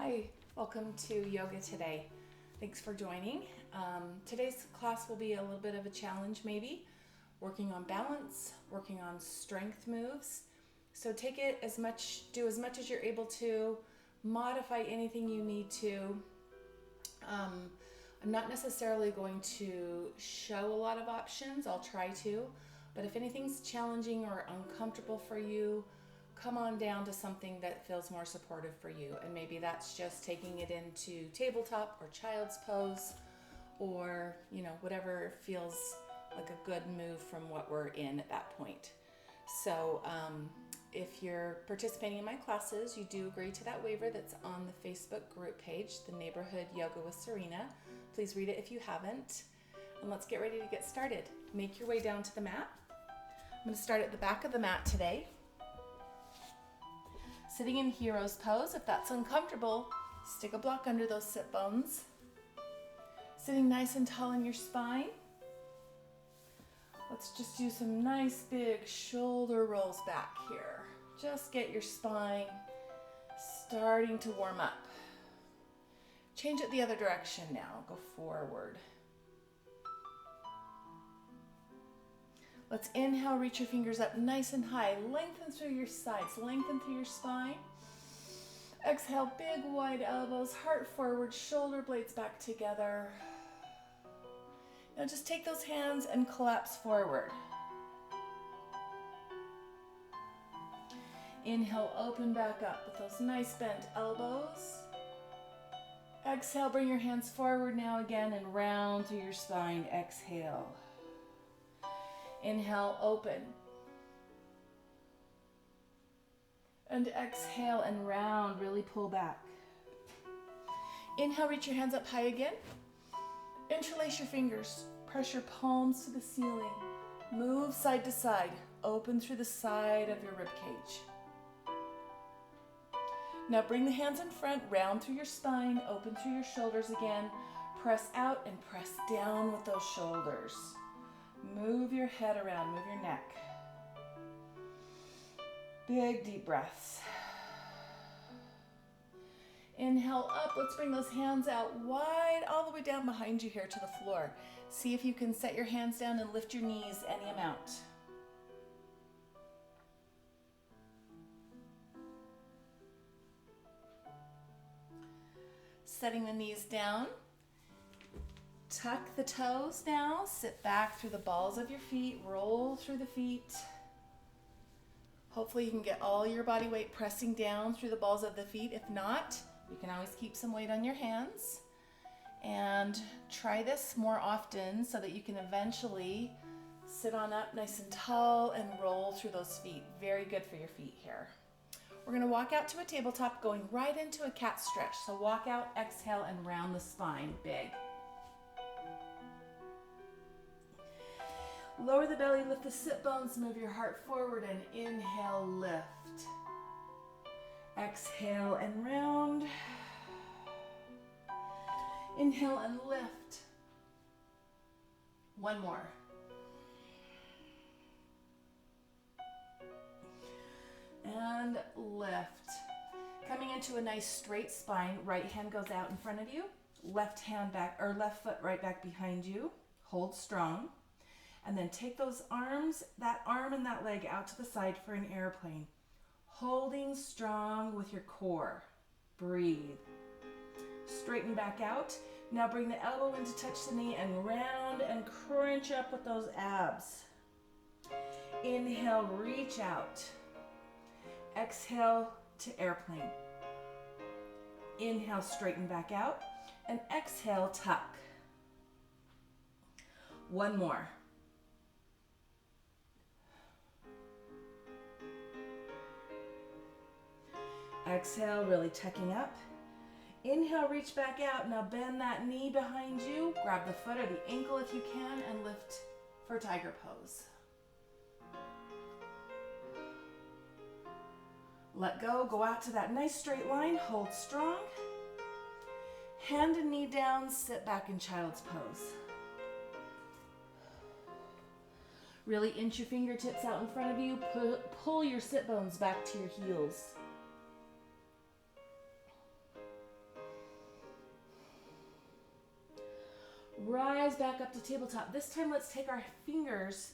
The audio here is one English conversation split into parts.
Hi, welcome to Yoga Today. Thanks for joining. Today's class will be a little bit of a challenge maybe, working on balance, working on strength moves. So take it do as much as you're able to, modify anything you need to. I'm not necessarily going to show a lot of options, I'll try to, but if anything's challenging or uncomfortable for you, come on down to something that feels more supportive for you. And maybe that's just taking it into tabletop or child's pose or, whatever feels like a good move from what we're in at that point. So if you're participating in my classes, you do agree to that waiver that's on the Facebook group page, the Neighborhood Yoga with Serena. Please read it if you haven't. And let's get ready to get started. Make your way down to the mat. I'm going to start at the back of the mat today. Sitting in hero's pose. If that's uncomfortable, stick a block under those sit bones. Sitting nice and tall in your spine. Let's just do some nice big shoulder rolls back here. Just get your spine starting to warm up. Change it the other direction now. Go forward. Let's inhale, reach your fingers up nice and high. Lengthen through your sides, lengthen through your spine. Exhale, big wide elbows, heart forward, shoulder blades back together. Now just take those hands and collapse forward. Inhale, open back up with those nice bent elbows. Exhale, bring your hands forward now again and round through your spine. Exhale. Inhale, open. And exhale and round, really pull back. Inhale, reach your hands up high again. Interlace your fingers, press your palms to the ceiling. Move side to side, open through the side of your rib cage. Now bring the hands in front, round through your spine, open through your shoulders again. Press out and press down with those shoulders. Move your head around, move your neck. Big deep breaths. Inhale up, let's bring those hands out wide, all the way down behind you here to the floor. See if you can set your hands down and lift your knees any amount. Setting the knees down. Tuck the toes now, sit back through the balls of your feet, roll through the feet. Hopefully you can get all your body weight pressing down through the balls of the feet. If not, you can always keep some weight on your hands. And try this more often so that you can eventually sit on up nice and tall and roll through those feet. Very good for your feet here. We're going to walk out to a tabletop, going right into a cat stretch. So walk out, exhale, and round the spine, big. Lower the belly, lift the sit bones, move your heart forward, and inhale, lift. Exhale and round. Inhale and lift. One more. And lift. Coming into a nice straight spine, right hand goes out in front of you, left hand back, or left foot right back behind you. Hold strong. And then take those arms, that arm and that leg out to the side for an airplane. Holding strong with your core. Breathe. Straighten back out. Now bring the elbow in to touch the knee and round and crunch up with those abs. Inhale, reach out. Exhale to airplane. Inhale, straighten back out. And exhale, tuck. One more. Exhale, really tucking up. Inhale, reach back out. Now bend that knee behind you. Grab the foot or the ankle if you can and lift for tiger pose. Let go, go out to that nice straight line. Hold strong. Hand and knee down, sit back in child's pose. Really inch your fingertips out in front of you. Pull your sit bones back to your heels. rise back up to tabletop. This time, let's take our fingers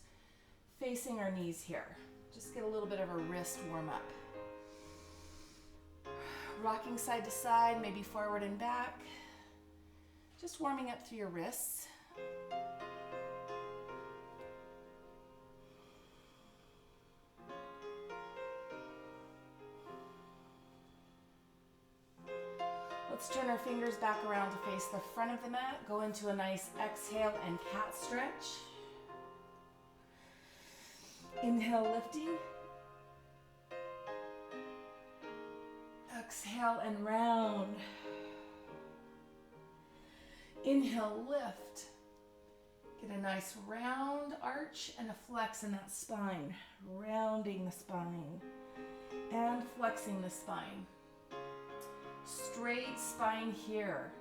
facing our knees here. Just get a little bit of a wrist warm up. Rocking side to side, maybe forward and back. Just warming up through your wrists. Let's turn our fingers back around to face the front of the mat. Go into a nice exhale and cat stretch. Inhale, lifting. Exhale and round. Inhale, lift. Get a nice round arch and a flex in that spine. Rounding the spine and flexing the spine. Straight spine here.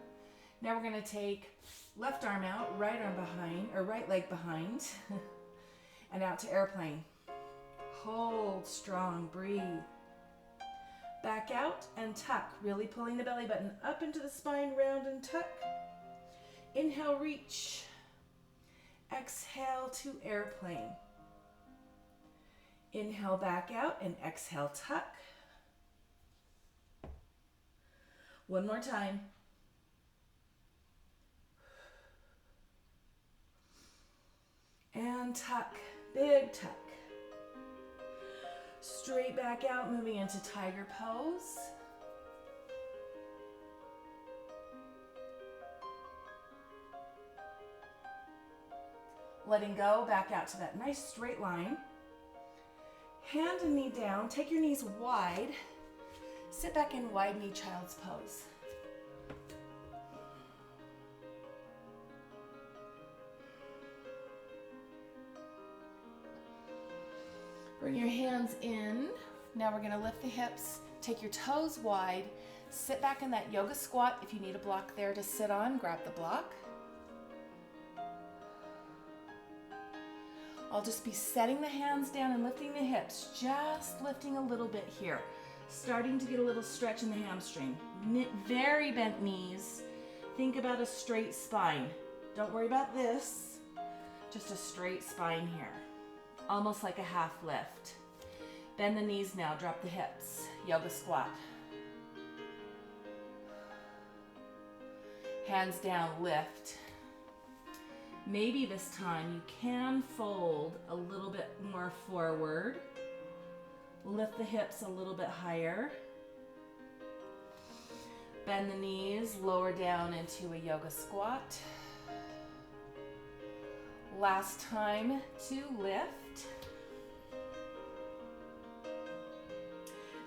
Now we're going to take left arm out, right arm behind, or right leg behind, and out to airplane. Hold strong, breathe. Back out and tuck, really pulling the belly button up into the spine, round and tuck. Inhale, reach. Exhale to airplane. Inhale, back out, and exhale, tuck. One more time. And tuck, big tuck. Straight back out, moving into tiger pose. Letting go, back out to that nice straight line. Hand and knee down, take your knees wide. Sit back in wide knee child's pose. Bring your hands in. Now we're going to lift the hips. Take your toes wide. Sit back in that yoga squat. If you need a block there to sit on, grab the block. I'll just be setting the hands down and lifting the hips. Just lifting a little bit here. Starting to get a little stretch in the hamstring. Very bent knees. Think about a straight spine. Don't worry about this. Just a straight spine here. Almost like a half lift. Bend the knees now, drop the hips. Yoga squat. Hands down, lift. Maybe this time you can fold a little bit more forward. Lift the hips a little bit higher. Bend the knees, lower down into a yoga squat. Last time to lift.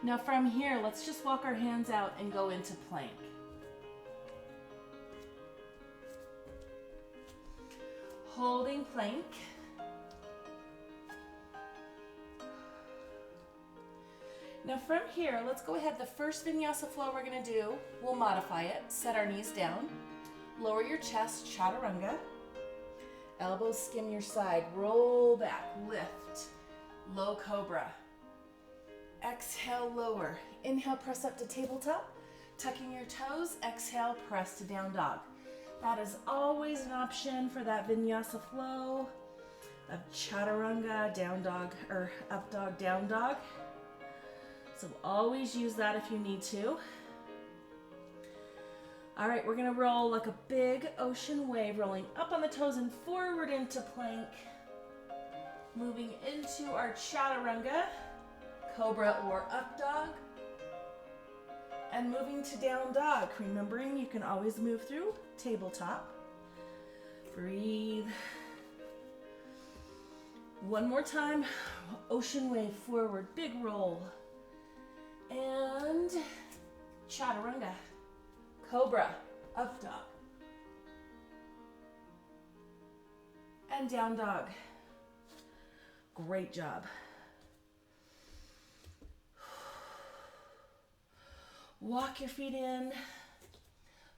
Now from here, let's just walk our hands out and go into plank. Holding plank. Now from here, let's go ahead. The first vinyasa flow we're going to do, we'll modify it. Set our knees down. Lower your chest, chaturanga. Elbows skim your side. Roll back, lift. Low cobra. Exhale, lower. Inhale, press up to tabletop. Tucking your toes. Exhale, press to down dog. That is always an option for that vinyasa flow of chaturanga, down dog, or up dog, down dog. So always use that if you need to. All right, we're gonna roll like a big ocean wave, rolling up on the toes and forward into plank. Moving into our chaturanga, cobra or up dog. And moving to down dog, remembering you can always move through tabletop. Breathe. One more time, ocean wave forward, big roll. And chaturanga, cobra, up dog. And down dog. Great job. Walk your feet in,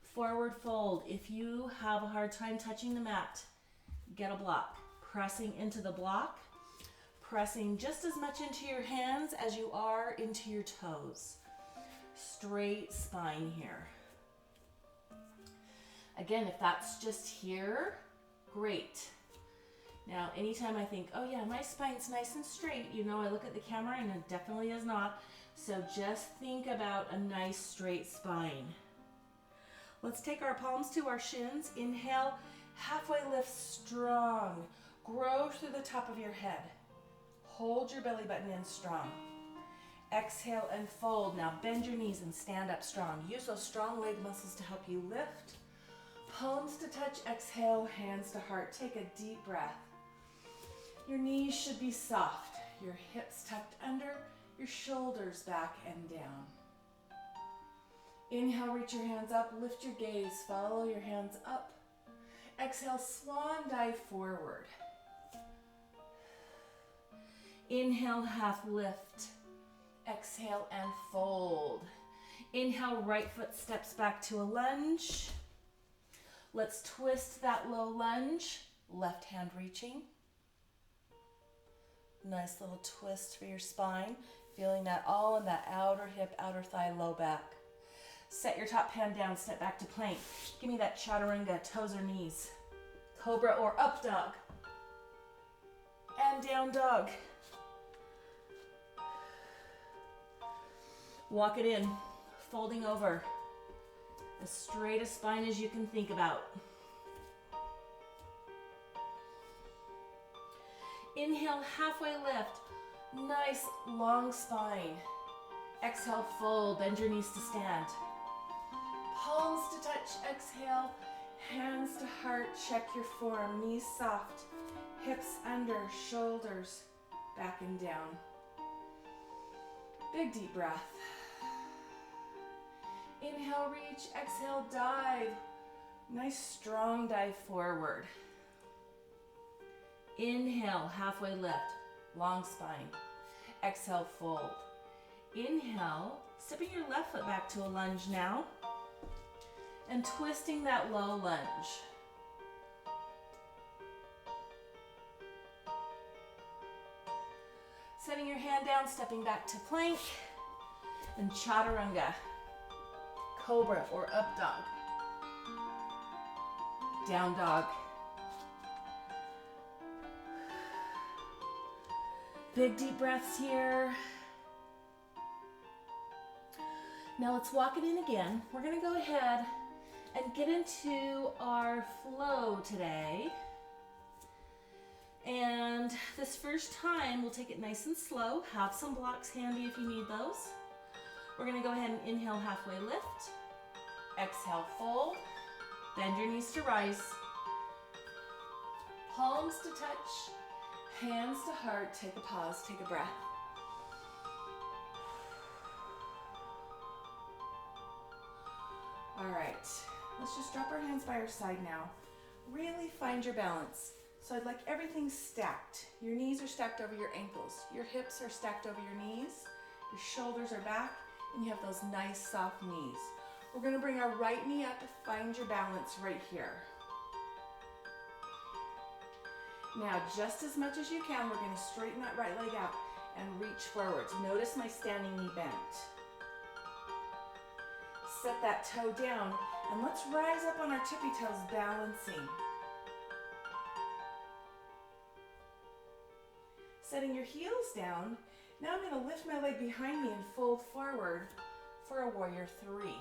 forward fold. If you have a hard time touching the mat, get a block. Pressing into the block, pressing just as much into your hands as you are into your toes. Straight spine here. Again, if that's just here, great. Now, anytime I think, oh yeah, my spine's nice and straight, you know, I look at the camera and it definitely is not. So just think about a nice straight spine. Let's take our palms to our shins. Inhale, halfway lift strong. Grow through the top of your head. Hold your belly button in strong. Exhale and fold. Now bend your knees and stand up strong. Use those strong leg muscles to help you lift. Palms to touch, exhale, hands to heart. Take a deep breath. Your knees should be soft. Your hips tucked under, your shoulders back and down. Inhale, reach your hands up, lift your gaze, follow your hands up. Exhale, swan dive forward. Inhale, half lift. Exhale and fold. Inhale, right foot steps back to a lunge. Let's twist that low lunge, left hand reaching. Nice little twist for your spine. Feeling that all in that outer hip, outer thigh, low back. Set your top hand down, step back to plank. Give me that chaturanga, toes or knees. Cobra or up dog. And down dog. Walk it in, folding over. As straight a spine as you can think about. Inhale, halfway lift. Nice long spine. Exhale, fold, bend your knees to stand. Palms to touch, exhale. Hands to heart, check your form. Knees soft, hips under, shoulders back and down. Big deep breath. Inhale, reach, exhale, dive. Nice strong dive forward. Inhale, halfway lift, long spine. Exhale, fold. Inhale, stepping your left foot back to a lunge now. And twisting that low lunge. Setting your hand down, stepping back to plank. And chaturanga. Cobra or up dog. Down dog. Big deep breaths here. Now let's walk it in again. We're gonna go ahead and get into our flow today. And this first time, we'll take it nice and slow. Have some blocks handy if you need those. We're gonna go ahead and inhale, halfway lift. Exhale, fold. Bend your knees to rise. Palms to touch. Hands to heart. Take a pause, take a breath. All right, let's just drop our hands by our side now. Really find your balance. So I'd like everything stacked. Your knees are stacked over your ankles. Your hips are stacked over your knees. Your shoulders are back, and you have those nice soft knees. We're gonna bring our right knee up, find your balance right here. Now, just as much as you can, we're gonna straighten that right leg out and reach forwards. Notice my standing knee bent. Set that toe down, and let's rise up on our tippy toes, balancing. Setting your heels down. Now I'm gonna lift my leg behind me and fold forward for a warrior three.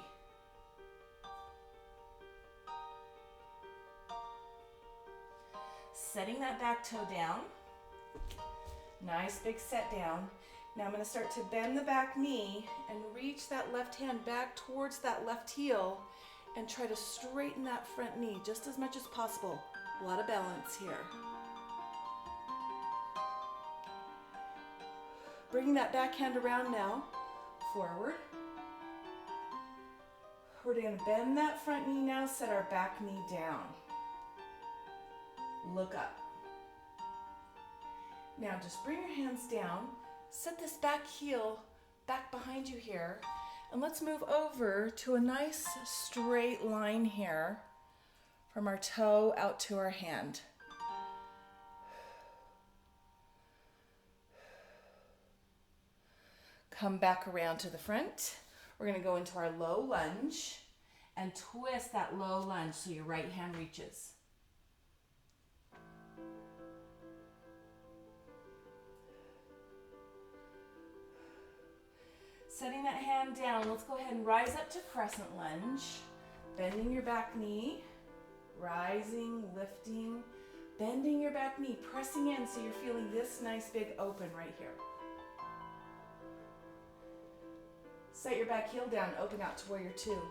Setting that back toe down. Nice big set down. Now I'm going to start to bend the back knee and reach that left hand back towards that left heel and try to straighten that front knee just as much as possible. A lot of balance here. Bringing that back hand around now, forward. We're going to bend that front knee now, set our back knee down. Look up. Now just bring your hands down, set this back heel back behind you here, and let's move over to a nice straight line here from our toe out to our hand. Come back around to the front. We're going to go into our low lunge, and twist that low lunge so your right hand reaches. Setting that hand down, let's go ahead and rise up to crescent lunge. Bending your back knee, rising, lifting, bending your back knee, pressing in so you're feeling this nice big open right here. Set your back heel down, open out to warrior two.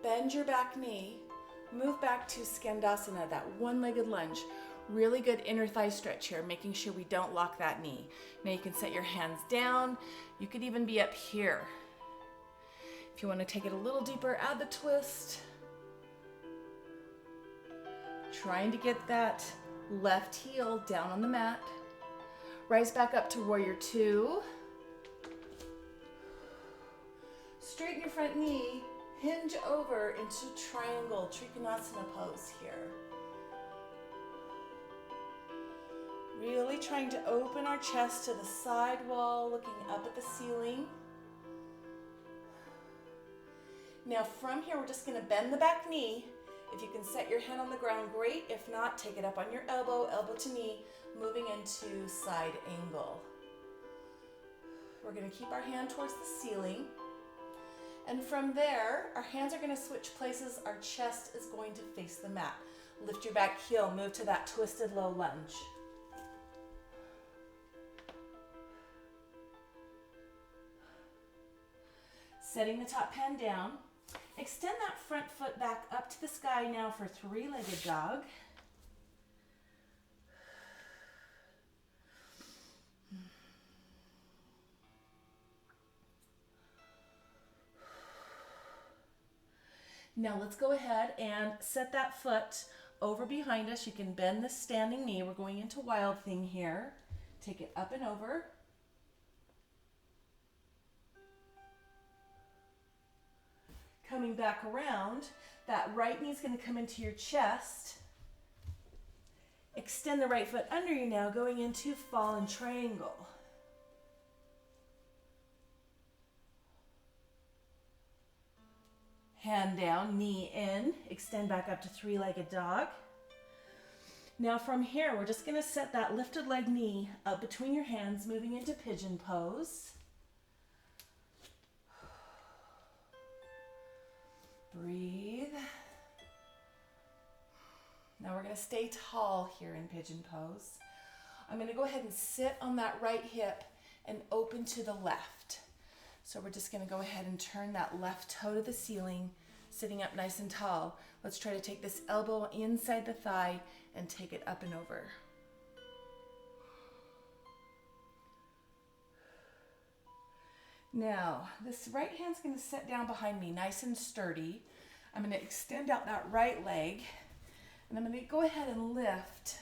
Bend your back knee, move back to Skandasana, that one-legged lunge. Really good inner thigh stretch here, making sure we don't lock that knee. Now you can set your hands down. You could even be up here. If you want to take it a little deeper, add the twist. Trying to get that left heel down on the mat. Rise back up to warrior two. Straighten your front knee, hinge over into triangle, Trikonasana pose here. Really trying to open our chest to the side wall, looking up at the ceiling. Now from here, we're just gonna bend the back knee. If you can set your hand on the ground, great. If not, take it up on your elbow, elbow to knee, moving into side angle. We're gonna keep our hand towards the ceiling. And from there, our hands are gonna switch places. Our chest is going to face the mat. Lift your back heel, move to that twisted low lunge. Setting the top pen down. Extend that front foot back up to the sky now for three-legged dog. Now let's go ahead and set that foot over behind us. You can bend the standing knee. We're going into Wild Thing here. Take it up and over. Coming back around, that right knee is going to come into your chest. Extend the right foot under you now, going into Fallen Triangle. Hand down, knee in, extend back up to three-legged dog. Now from here, we're just going to set that lifted leg knee up between your hands, moving into pigeon pose. Breathe. Now we're going to stay tall here in pigeon pose. I'm going to go ahead and sit on that right hip and open to the left. So we're just going to go ahead and turn that left toe to the ceiling, sitting up nice and tall. Let's try to take this elbow inside the thigh and take it up and over. Now, this right hand's going to sit down behind me nice and sturdy. I'm going to extend out that right leg, and I'm going to go ahead and lift.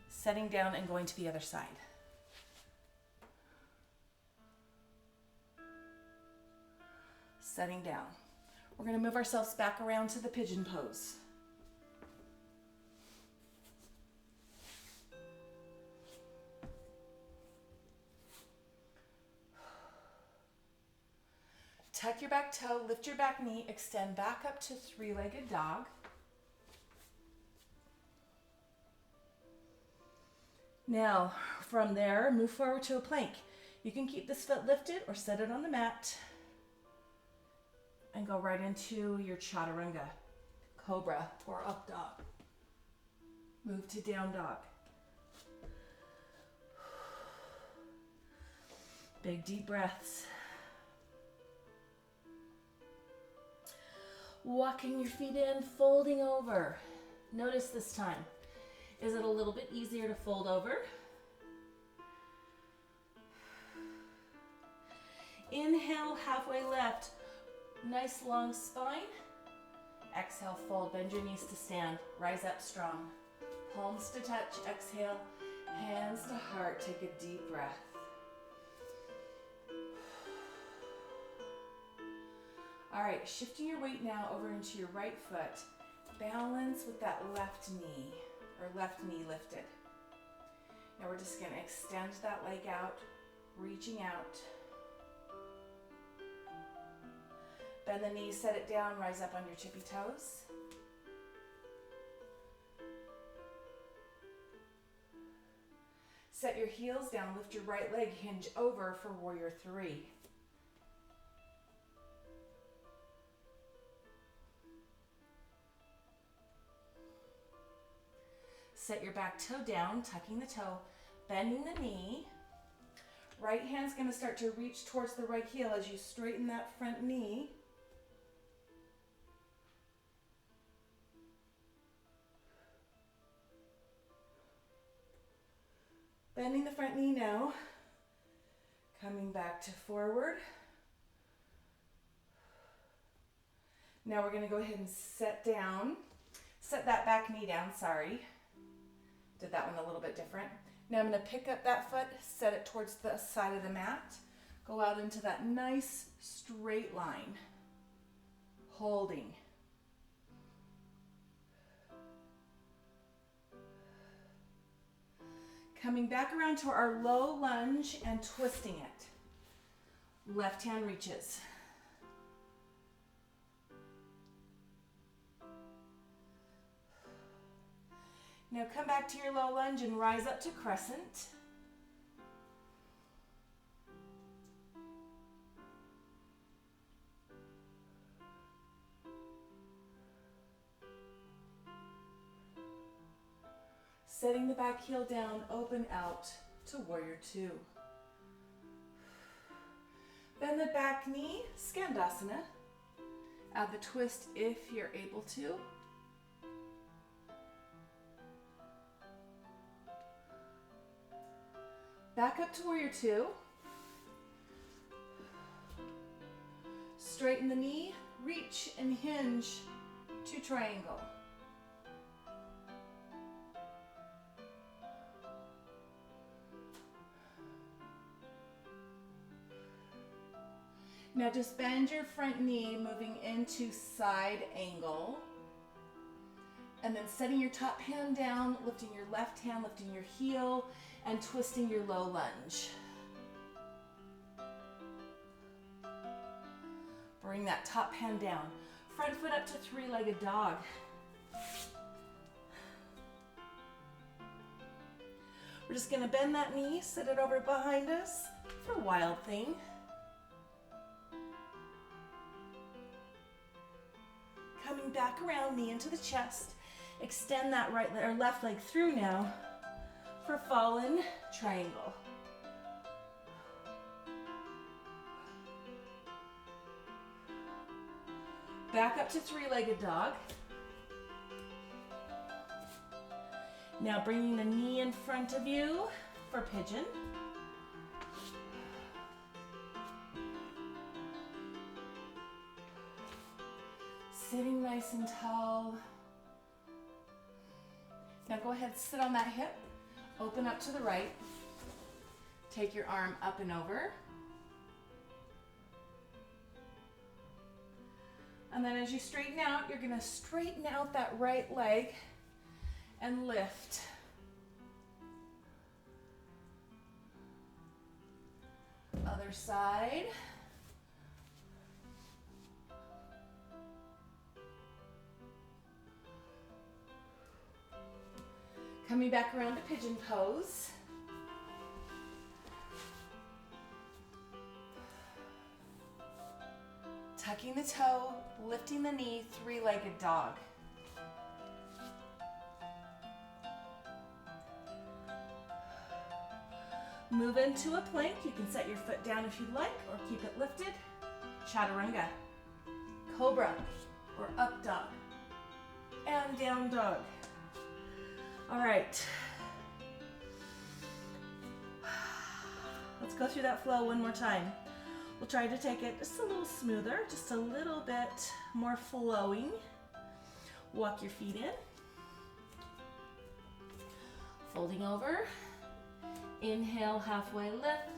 Setting down and going to the other side. Setting down. We're going to move ourselves back around to the pigeon pose. Tuck your back toe, lift your back knee, extend back up to three-legged dog. Now, from there, move forward to a plank. You can keep this foot lifted or set it on the mat and go right into your chaturanga, cobra or up dog. Move to down dog. Big deep breaths. Walking your feet in, folding over. Notice this time. Is it a little bit easier to fold over? Inhale, halfway left. Nice long spine. Exhale, fold. Bend your knees to stand. Rise up strong. Palms to touch. Exhale. Hands to heart. Take a deep breath. All right, shifting your weight now over into your right foot. Balance with that left knee, or left knee lifted. Now we're just going to extend that leg out, reaching out. Bend the knees, set it down, rise up on your tippy toes. Set your heels down, lift your right leg, hinge over for warrior three. Set your back toe down, tucking the toe, bending the knee. Right hand's going to start to reach towards the right heel as you straighten that front knee. Bending the front knee now. Coming back to forward. Now we're going to go ahead and set that back knee down, sorry. Did that one a little bit different. Now I'm going to pick up that foot, set it towards the side of the mat. Go out into that nice straight line. Holding. Coming back around to our low lunge and twisting it. Left hand reaches. Now come back to your low lunge and rise up to crescent. Setting the back heel down, open out to warrior two. Bend the back knee, Skandasana. Add the twist if you're able to. Back up to warrior two. Straighten the knee, reach and hinge to triangle. Now just bend your front knee, moving into side angle. And then setting your top hand down, lifting your left hand, lifting your heel, and twisting your low lunge. Bring that top hand down. Front foot up to three-legged dog. We're just gonna bend that knee, set it over behind us for Wild Thing. Coming back around, knee into the chest. Extend that right or left leg through now for Fallen Triangle. Back up to three-legged dog. Now bringing the knee in front of you for pigeon. Sitting nice and tall. Now go ahead, sit on that hip, open up to the right, take your arm up and over. And then as you straighten out, you're gonna straighten out that right leg and lift. Other side. Coming back around to pigeon pose. Tucking the toe, lifting the knee, three-legged dog. Move into a plank. You can set your foot down if you'd like, or keep it lifted. Chaturanga, cobra, or up dog, and down dog. All right. Let's go through that flow one more time. We'll try to take it just a little smoother, just a little bit more flowing. Walk your feet in. Folding over. Inhale, halfway lift.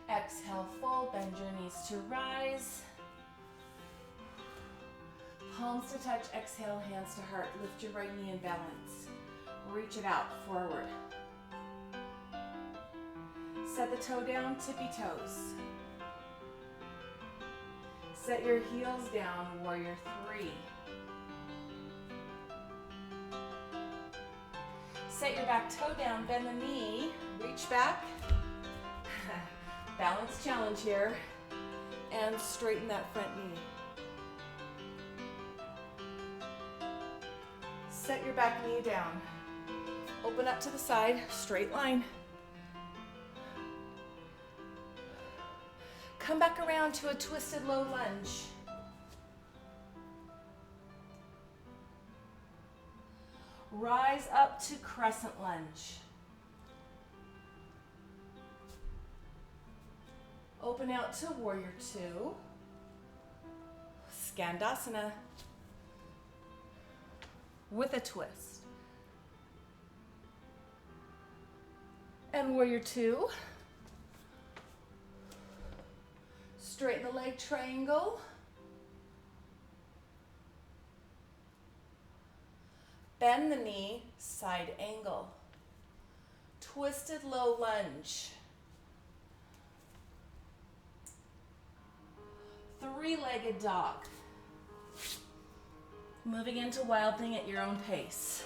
Exhale, fold. Bend your knees to rise. Palms to touch. Exhale, hands to heart. Lift your right knee in balance. Reach it out, forward. Set the toe down, tippy toes. Set your heels down, warrior three. Set your back toe down, bend the knee, reach back. Balance challenge here. And straighten that front knee. Set your back knee down. Open up to the side, straight line. Come back around to a twisted low lunge. Rise up to crescent lunge. Open out to warrior two. Skandasana with a twist. And warrior two. Straighten the leg triangle. Bend the knee, side angle. Twisted low lunge. Three-legged dog. Moving into wild thing at your own pace.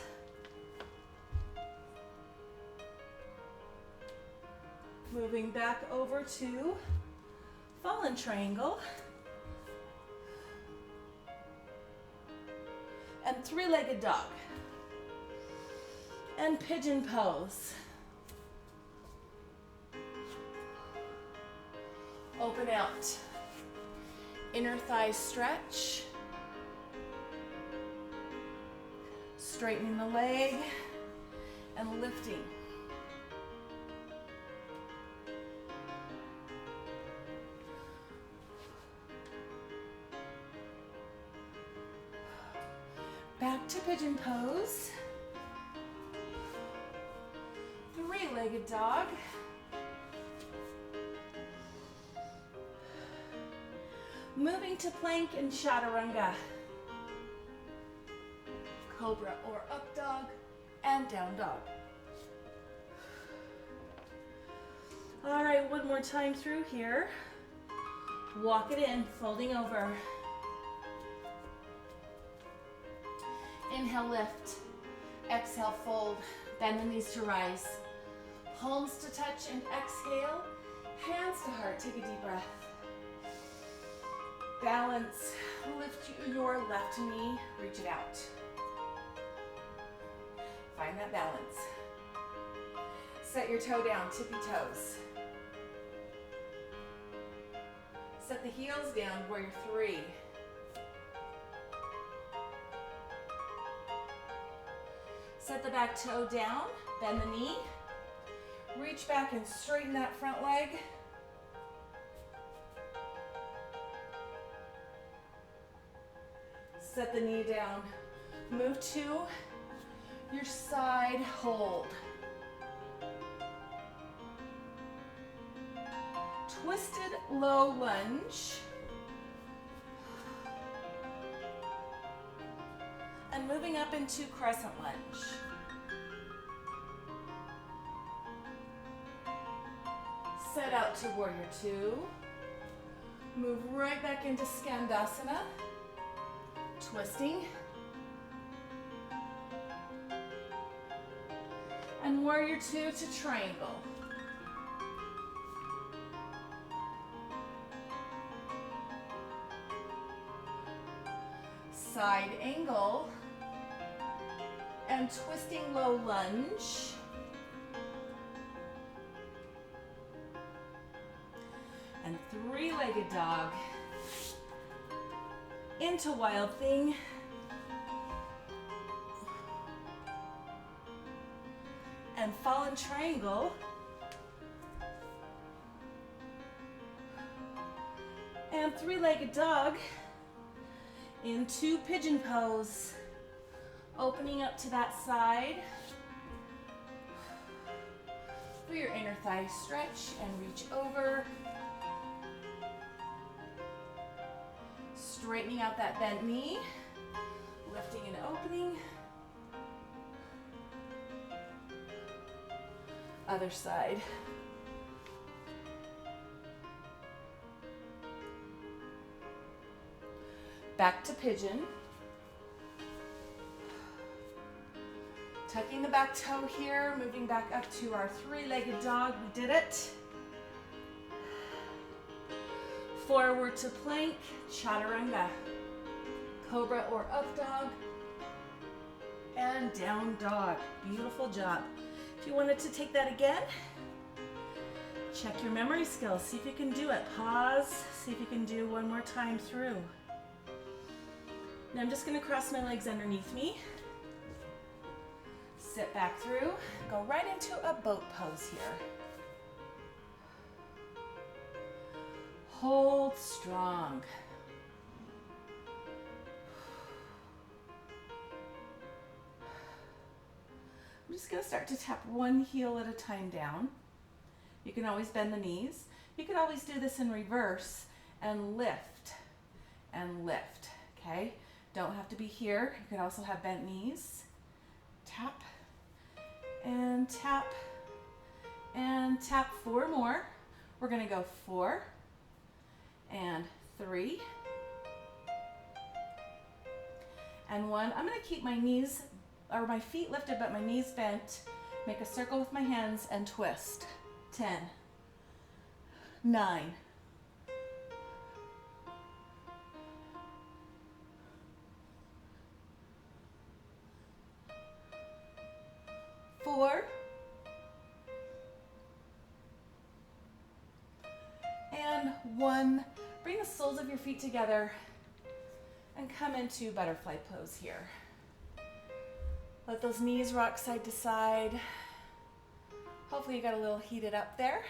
Moving back over to fallen triangle. And three-legged dog. And pigeon pose. Open out. Inner thigh stretch. Straightening the leg and lifting. Back to pigeon pose. Three-legged dog. Moving to plank and chaturanga. Cobra or up dog and down dog. All right, one more time through here. Walk it in, folding over. Inhale, lift. Exhale, fold. Bend the knees to rise. Palms to touch and exhale. Hands to heart. Take a deep breath. Balance. Lift your left knee. Reach it out. Find that balance. Set your toe down. Tippy toes. Set the heels down. Warrior three. Set the back toe down, bend the knee, reach back and straighten that front leg. Set the knee down, move to your side hold. Twisted low lunge. And moving up into crescent lunge. Set out to warrior two. Move right back into Skandasana. Twisting. And warrior two to triangle. Side angle. And twisting low lunge. And three-legged dog. Into wild thing. And fallen triangle. And three-legged dog into pigeon pose. Opening up to that side. For your inner thigh stretch and reach over. Straightening out that bent knee. Lifting and opening. Other side. Back to pigeon. Tucking the back toe here, moving back up to our three-legged dog. We did it. Forward to plank, chaturanga. Cobra or up dog. And down dog. Beautiful job. If you wanted to take that again, check your memory skills. See if you can do it. Pause. See if you can do one more time through. Now I'm just going to cross my legs underneath me. Sit back through. Go right into a boat pose here. Hold strong. I'm just going to start to tap one heel at a time down. You can always bend the knees. You could always do this in reverse and lift, okay? Don't have to be here. You could also have bent knees. Tap and tap and tap. 4 more. We're going to go 4 and 3 and 1. I'm going to keep my knees or my feet lifted but my knees bent. Make a circle with my hands and twist. 10, 9, 4 and 1. Bring the soles of your feet together and come into butterfly pose here. Let those knees rock side to side. Hopefully you got a little heated up there.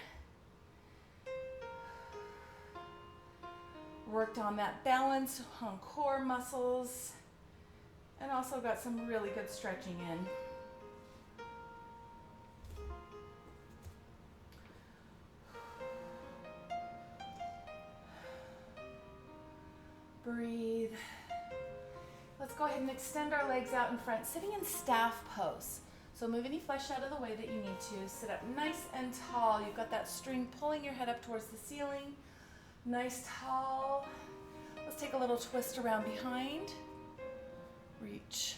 Worked on that balance on core muscles and also got some really good stretching in. Breathe. Let's go ahead and extend our legs out in front, sitting in staff pose. So move any flesh out of the way that you need to. Sit up nice and tall. You've got that string pulling your head up towards the ceiling. Nice tall. Let's take a little twist around behind. Reach.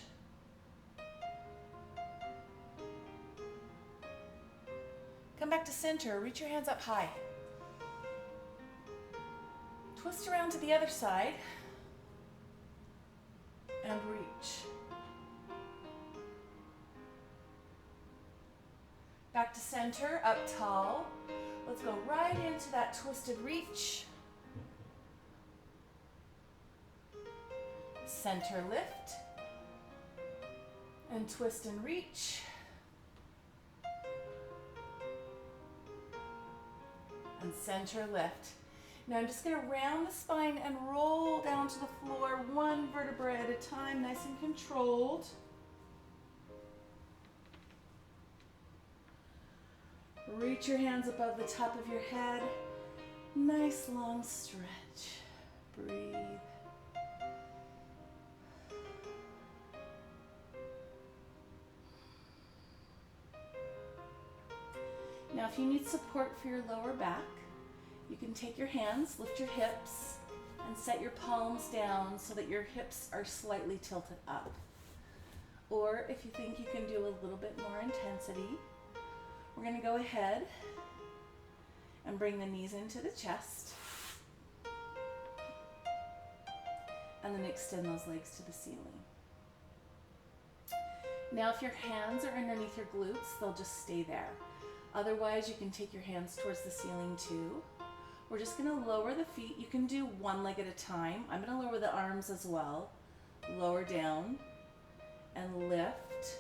Come back to center. Reach your hands up high. Twist around to the other side. And reach. Back to center, up tall. Let's go right into that twisted reach. Center lift. And twist and reach. And center lift. Now I'm just going to round the spine and roll down to the floor, 1 vertebra at a time, nice and controlled. Reach your hands above the top of your head. Nice long stretch. Breathe. Now if you need support for your lower back, you can take your hands, lift your hips, and set your palms down so that your hips are slightly tilted up. Or if you think you can do a little bit more intensity, we're going to go ahead and bring the knees into the chest. And then extend those legs to the ceiling. Now if your hands are underneath your glutes, they'll just stay there. Otherwise, you can take your hands towards the ceiling too. We're just going to lower the feet. You can do one leg at a time. I'm going to lower the arms as well. Lower down and lift.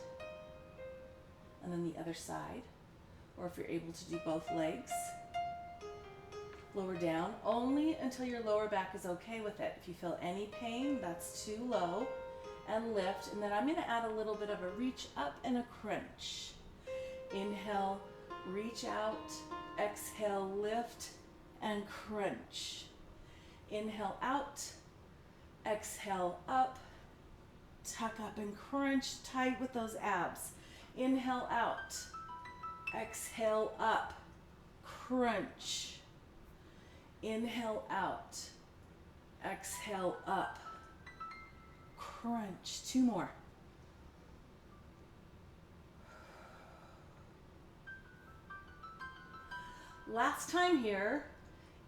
And then the other side. Or if you're able to do both legs. Lower down only until your lower back is okay with it. If you feel any pain, that's too low. And lift. And then I'm going to add a little bit of a reach up and a crunch. Inhale, reach out. Exhale, lift. And crunch. Inhale out, exhale up, tuck up and crunch tight with those abs. Inhale out, exhale up, crunch. Inhale out, exhale up, crunch. 2 more. Last time here,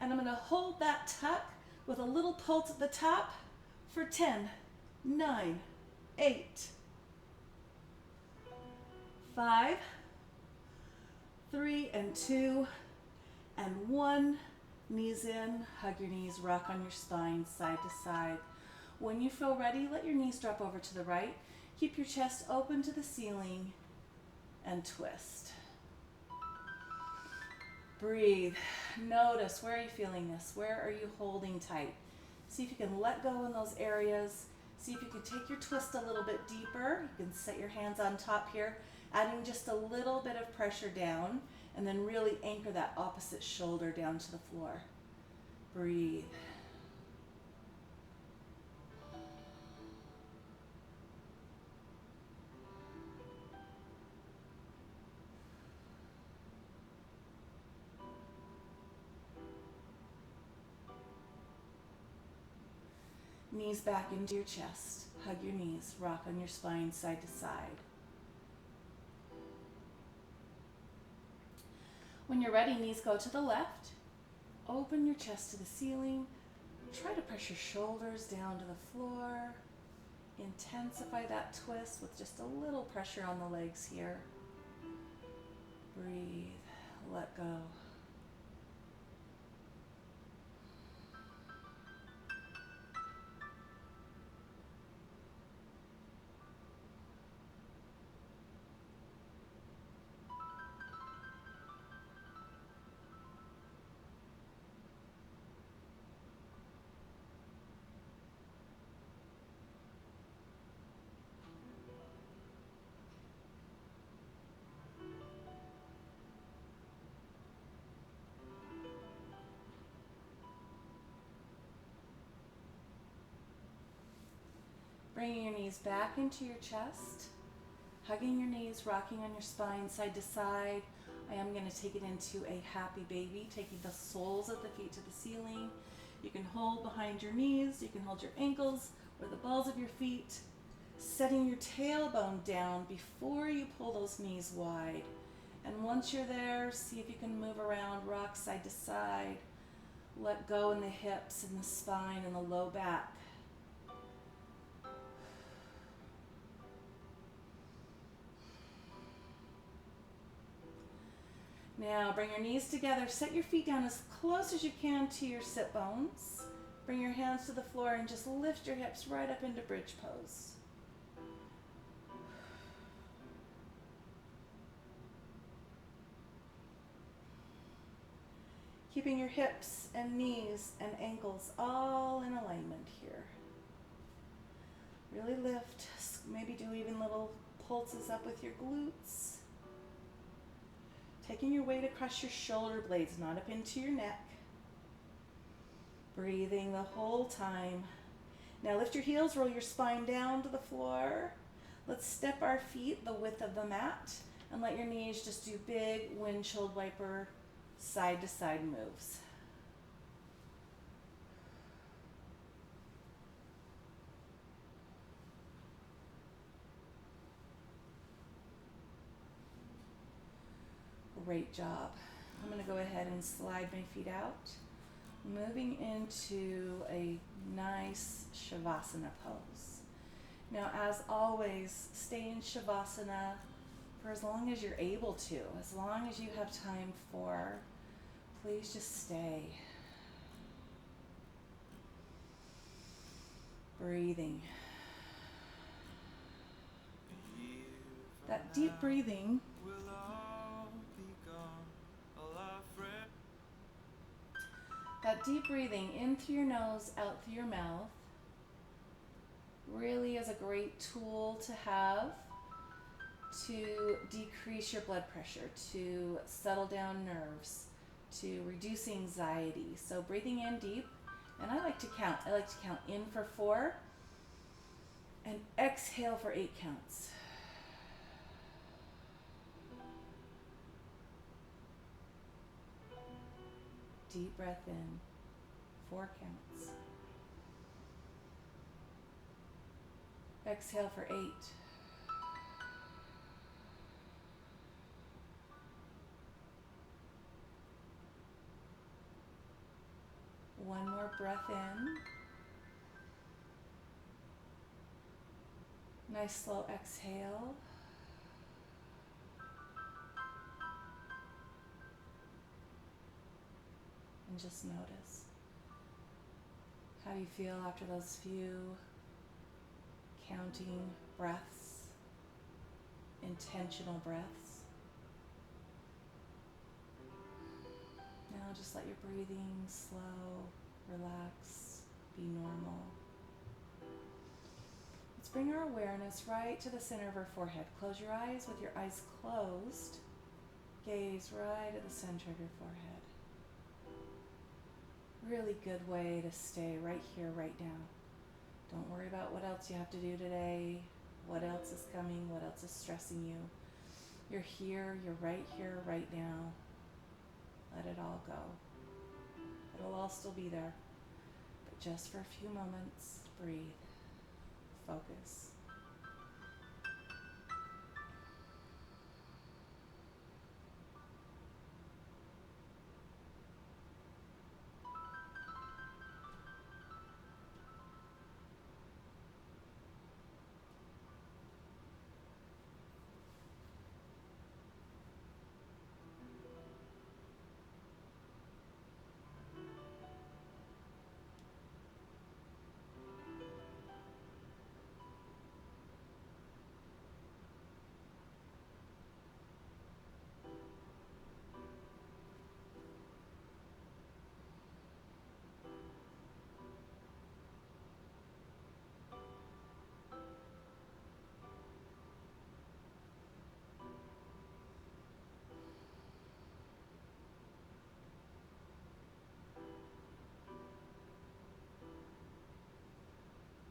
and I'm going to hold that tuck with a little pulse at the top for 10, 9, 8, 5, 3, and 2, and 1. Knees in, hug your knees, rock on your spine, side to side. When you feel ready, let your knees drop over to the right. Keep your chest open to the ceiling and twist. Breathe. Notice, where are you feeling this? Where are you holding tight? See if you can let go in those areas. See if you can take your twist a little bit deeper. You can set your hands on top here, adding just a little bit of pressure down, and then really anchor that opposite shoulder down to the floor. Breathe. Knees back into your chest. Hug your knees. Rock on your spine side to side. When you're ready, knees go to the left. Open your chest to the ceiling. Try to press your shoulders down to the floor. Intensify that twist with just a little pressure on the legs here. Breathe. Let go. Bringing your knees back into your chest, hugging your knees, rocking on your spine side to side. I am going to take it into a happy baby, taking the soles of the feet to the ceiling. You can hold behind your knees, you can hold your ankles or the balls of your feet, setting your tailbone down before you pull those knees wide. And once you're there, see if you can move around, rock side to side. Let go in the hips and the spine and the low back. Now bring your knees together, set your feet down as close as you can to your sit bones. Bring your hands to the floor and just lift your hips right up into bridge pose. Keeping your hips and knees and ankles all in alignment here. Really lift, maybe do even little pulses up with your glutes. Taking your weight across your shoulder blades, not up into your neck. Breathing the whole time. Now lift your heels, roll your spine down to the floor. Let's step our feet the width of the mat and let your knees just do big windshield wiper side to side moves. Great job. I'm going to go ahead and slide my feet out, moving into a nice Shavasana pose. Now, as always, stay in Shavasana for as long as you're able to, as long as you have time for. Please just stay. Breathing. That deep breathing in through your nose, out through your mouth, really is a great tool to have to decrease your blood pressure, to settle down nerves, to reduce anxiety. So breathing in deep, and I like to count. I like to count in for 4 and exhale for 8 counts. Deep breath in, 4 counts. Exhale for 8. One more breath in. Nice slow exhale. And just notice. How do you feel after those few counting breaths, intentional breaths? Now just let your breathing slow, relax, be normal. Let's bring our awareness right to the center of our forehead. Close your eyes. With your eyes closed, gaze right at the center of your forehead. Really good way to stay right here, right now. Don't worry about what else you have to do today, what else is coming, what else is stressing you. You're here, you're right here, right now. Let it all go. It'll all still be there, but just for a few moments, breathe, focus.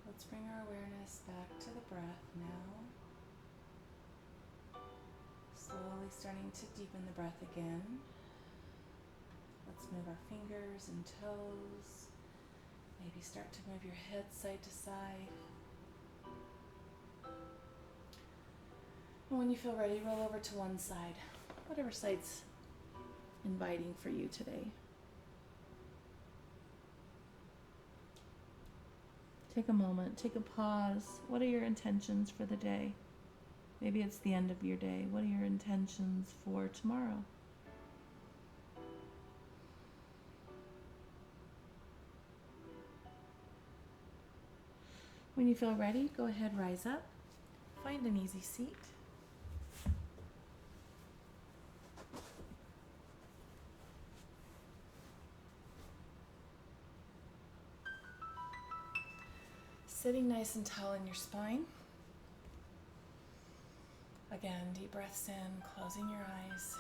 Let's bring our awareness back to the breath now. Slowly starting to deepen the breath again. Let's move our fingers and toes. Maybe start to move your head side to side. And when you feel ready, roll over to one side, whatever side's inviting for you today. Take a moment, take a pause. What are your intentions for the day? Maybe it's the end of your day. What are your intentions for tomorrow? When you feel ready, go ahead, rise up. Find an easy seat. Sitting nice and tall in your spine. Again, deep breaths in, closing your eyes.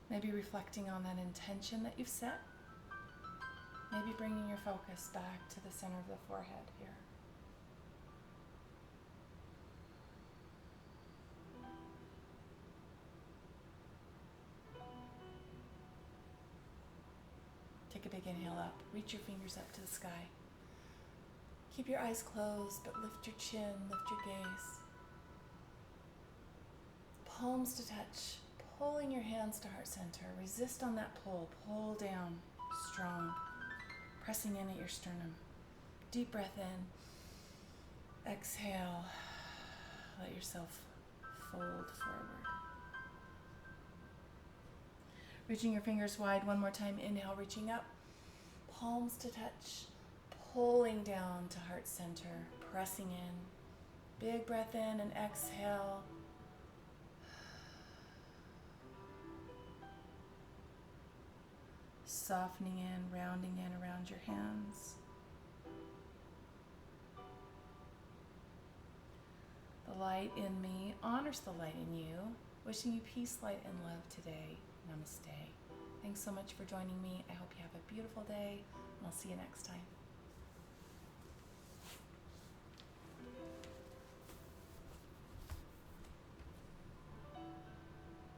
Maybe reflecting on that intention that you've set. Maybe bringing your focus back to the center of the forehead here. Take a big inhale up. Reach your fingers up to the sky. Keep your eyes closed, but lift your chin, lift your gaze. Palms to touch, pulling your hands to heart center. Resist on that pull. Pull down, strong. Pressing in at your sternum. Deep breath in. Exhale. Let yourself fold forward. Reaching your fingers wide one more time. Inhale, reaching up. Palms to touch. Pulling down to heart center. Pressing in. Big breath in and exhale. Softening in, rounding in around your hands. The light in me honors the light in you. Wishing you peace, light, and love today. Namaste. Thanks so much for joining me. I hope you have a beautiful day, and I'll see you next time.